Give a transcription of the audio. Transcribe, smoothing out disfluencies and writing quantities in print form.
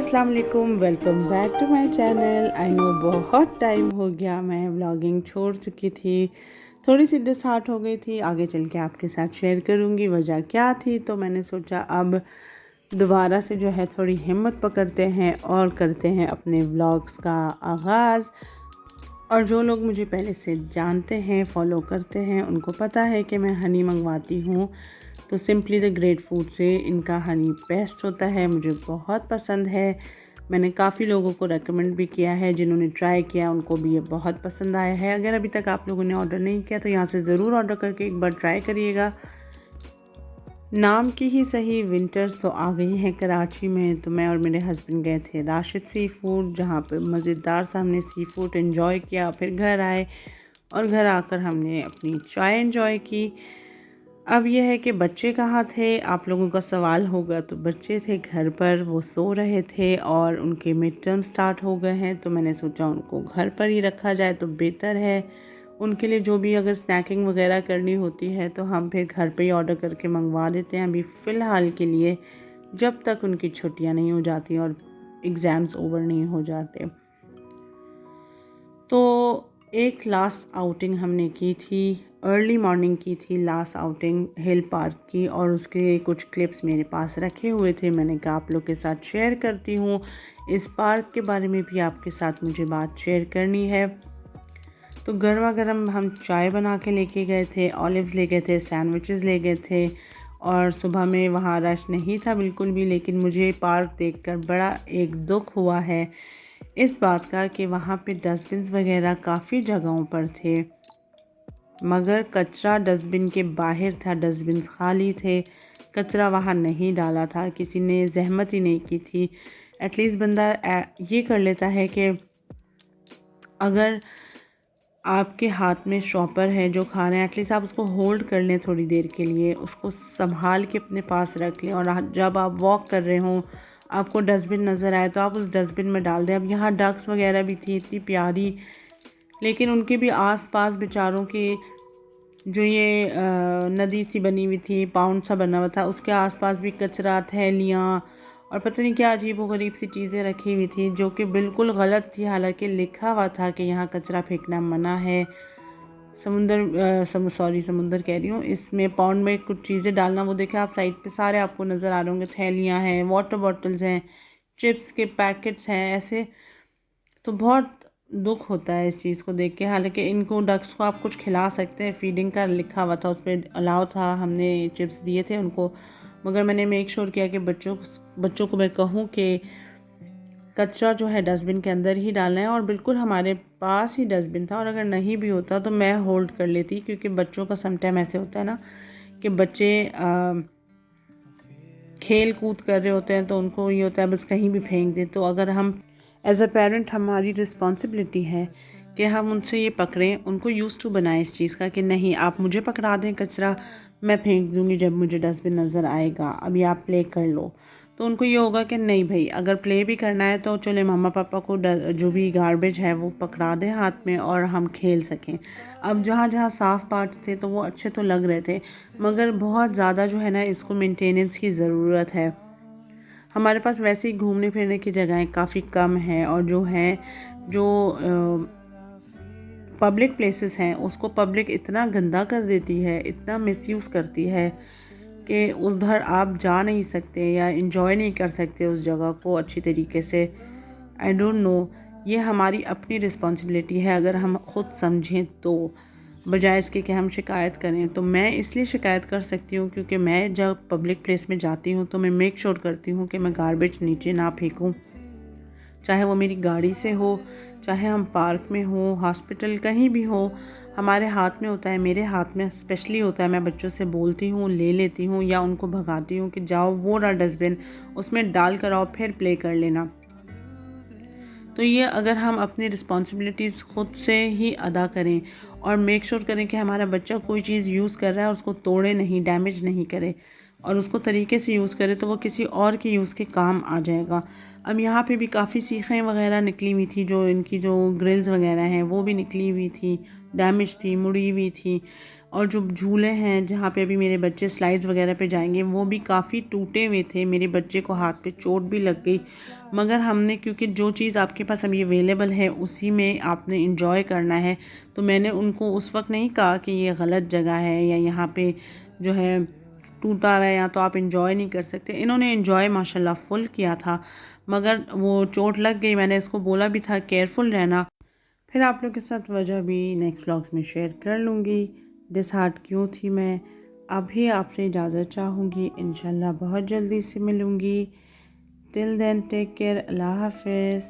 अस्सलाम वालेकुम, welcome back to my channel. I know बहुत टाइम हो गया, मैं व्लॉगिंग छोड़ चुकी थी। थोड़ी सी डिसहार्ट हो गई थी, आगे चल के आपके साथ शेयर करूँगी वजह क्या थी। तो मैंने सोचा अब दोबारा से जो है थोड़ी हिम्मत पकड़ते हैं और करते हैं अपने व्लॉग्स का आगाज़। और जो लोग मुझे पहले से जानते हैं, फॉलो करते हैं, उनको पता है कि मैं हनी मंगवाती हूँ तो सिंपली द ग्रेट फूड से। इनका हनी बेस्ट होता है, मुझे बहुत पसंद है। मैंने काफ़ी लोगों को रेकमेंड भी किया है, जिन्होंने ट्राई किया उनको भी ये बहुत पसंद आया है। अगर अभी तक आप लोगों ने ऑर्डर नहीं किया तो यहाँ से ज़रूर ऑर्डर करके एक बार ट्राई करिएगा। नाम की ही सही, विंटर्स तो आ गई हैं कराची में। तो मैं और मेरे हस्बैंड गए थे राशिद सी फूड, जहाँ पे मज़ेदार सा हमने सी फूड एंजॉय किया। फिर घर आए और घर आकर हमने अपनी चाय एंजॉय की। अब यह है कि बच्चे कहाँ थे, आप लोगों का सवाल होगा। तो बच्चे थे घर पर, वो सो रहे थे और उनके मिड टर्म स्टार्ट हो गए हैं। तो मैंने सोचा उनको घर पर ही रखा जाए तो बेहतर है। उनके लिए जो भी अगर स्नैकिंग वगैरह करनी होती है तो हम फिर घर पे ही ऑर्डर करके मंगवा देते हैं अभी फ़िलहाल के लिए, जब तक उनकी छुट्टियां नहीं हो जाती और एग्ज़ाम्स ओवर नहीं हो जाते। तो एक लास्ट आउटिंग हमने की थी, अर्ली मॉर्निंग की थी लास्ट आउटिंग हिल पार्क की, और उसके कुछ क्लिप्स मेरे पास रखे हुए थे। मैंने कहा आप लोग के साथ शेयर करती हूँ। इस पार्क के बारे में भी आपके साथ मुझे बात शेयर करनी है। तो गर्मा गर्म हम चाय बना के लेके गए थे, ऑलिव्स ले गए थे, सैंडविचेस ले गए थे। और सुबह में वहाँ रश नहीं था बिल्कुल भी, लेकिन मुझे पार्क देखकर बड़ा एक दुख हुआ है इस बात का कि वहाँ पे डस्टबिन्स वगैरह काफ़ी जगहों पर थे, मगर कचरा डस्टबिन के बाहर था, डस्टबिन्स खाली थे, कचरा वहाँ नहीं डाला था, किसी ने जहमत ही नहीं की थी। एटलीस्ट बंदा ये कर लेता है कि अगर आपके हाथ में शॉपर है जो खा रहे हैं, एटलीस्ट आप उसको होल्ड कर लें थोड़ी देर के लिए, उसको संभाल के अपने पास रख लें। और जब आप वॉक कर रहे हों, आपको डस्टबिन नज़र आए तो आप उस डस्टबिन में डाल दें। अब यहाँ डक्स वगैरह भी थी इतनी प्यारी, लेकिन उनके भी आसपास बेचारों के जो ये नदी सी बनी हुई थी, पाउंड सा बना हुआ था, उसके आसपास भी कचरा, थैलियाँ और पता नहीं क्या अजीब व गरीब सी चीज़ें रखी हुई थी, जो कि बिल्कुल गलत थी। हालांकि लिखा हुआ था कि यहाँ कचरा फेंकना मना है। समुंदर कह रही हूँ, इसमें पाउंड में कुछ चीज़ें डालना, वो देखें आप साइड पे सारे आपको नज़र आ रहे होंगे, थैलियाँ हैं, वाटर बॉटल्स हैं, चिप्स के पैकेट्स हैं, ऐसे। तो बहुत दुख होता है इस चीज़ को देख के। हालांकि इनको डक्स को आप कुछ खिला सकते हैं, फीडिंग का लिखा हुआ था, उस पर अलाउ था, हमने चिप्स दिए थे उनको। मगर मैंने मेक श्योर किया कि बच्चों को मैं कहूँ कि कचरा जो है डस्टबिन के अंदर ही डालना है। और बिल्कुल हमारे पास ही डस्टबिन था, और अगर नहीं भी होता तो मैं होल्ड कर लेती, क्योंकि बच्चों का समटाइम ऐसे होता है ना कि बच्चे खेल कूद कर रहे होते हैं तो उनको ये होता है बस कहीं भी फेंक दें। तो अगर हम एज अ पेरेंट, हमारी रिस्पॉन्सिबिलिटी है कि हम उनसे ये पकड़ें, उनको यूज़ टू बनाएं इस चीज़ का कि नहीं आप मुझे पकड़ा दें कचरा, मैं फेंक दूँगी जब मुझे डस्टबिन नज़र आएगा, अभी आप प्ले कर लो। तो उनको ये होगा कि नहीं भाई, अगर प्ले भी करना है तो चले मम्मा पापा को जो भी गार्बेज है वो पकड़ा दें हाथ में और हम खेल सकें। अब जहाँ जहाँ साफ़ पार्ट्स थे तो वो अच्छे तो लग रहे थे, मगर बहुत ज़्यादा जो है ना, इसको मेंटेनेंस की ज़रूरत है। हमारे पास वैसे ही घूमने फिरने की जगहें काफ़ी कम हैं, और जो पब्लिक प्लेसेस हैं उसको पब्लिक इतना गंदा कर देती है, इतना मिसयूज़ करती है कि उधर आप जा नहीं सकते या एंजॉय नहीं कर सकते उस जगह को अच्छी तरीके से। आई डोंट नो, ये हमारी अपनी रिस्पॉन्सिबिलिटी है अगर हम ख़ुद समझें तो, बजाय इसके कि हम शिकायत करें। तो मैं इसलिए शिकायत कर सकती हूँ क्योंकि मैं जब पब्लिक प्लेस में जाती हूँ तो मैं मेक श्योर करती हूँ कि मैं गार्बेज नीचे ना फेंकूँ, चाहे वो मेरी गाड़ी से हो, चाहे हम पार्क में हो, हॉस्पिटल, कहीं भी हो। हमारे हाथ में होता है, मेरे हाथ में स्पेशली होता है। मैं बच्चों से बोलती हूँ, ले लेती हूँ, या उनको भगाती हूँ कि जाओ वो रहा डस्टबिन, उसमें डाल कर आओ, फिर प्ले कर लेना। तो ये अगर हम अपनी रिस्पॉन्सिबिलिटीज़ ख़ुद से ही अदा करें और मेक श्योर करें कि हमारा बच्चा कोई चीज़ यूज़ कर रहा है और उसको तोड़े नहीं, डैमेज नहीं करे, और उसको तरीके से यूज़ करे, तो वो किसी और के यूज़ के काम आ जाएगा। अब यहाँ पे भी काफ़ी सीखें वगैरह निकली हुई थी, जो इनकी जो ग्रिल्स वगैरह हैं वो भी निकली हुई थी, डैमेज थी, मुड़ी हुई थी। और जो झूले हैं जहाँ पे अभी मेरे बच्चे स्लाइड्स वगैरह पे जाएंगे वो भी काफ़ी टूटे हुए थे। मेरे बच्चे को हाथ पे चोट भी लग गई, मगर हमने क्योंकि जो चीज़ आपके पास अभी अवेलेबल है उसी में आपने इंजॉय करना है, तो मैंने उनको उस वक्त नहीं कहा कि ये गलत जगह है या यहाँ पे जो है टूटा हुआ है या तो आप इंजॉय नहीं कर सकते। इन्होंने इंजॉय माशाल्लाह फुल किया था, मगर वो चोट लग गई। मैंने इसको बोला भी था केयरफुल रहना। फिर आप लोग के साथ वजह भी नेक्स्ट व्लॉग्स में शेयर कर लूँगी, डिसहार्ट क्यों थी मैं। अभी आपसे इजाज़त चाहूँगी, इंशाल्लाह बहुत जल्दी से मिलूँगी। टिल देन टेक केयर, अल्लाह हाफ़िज़।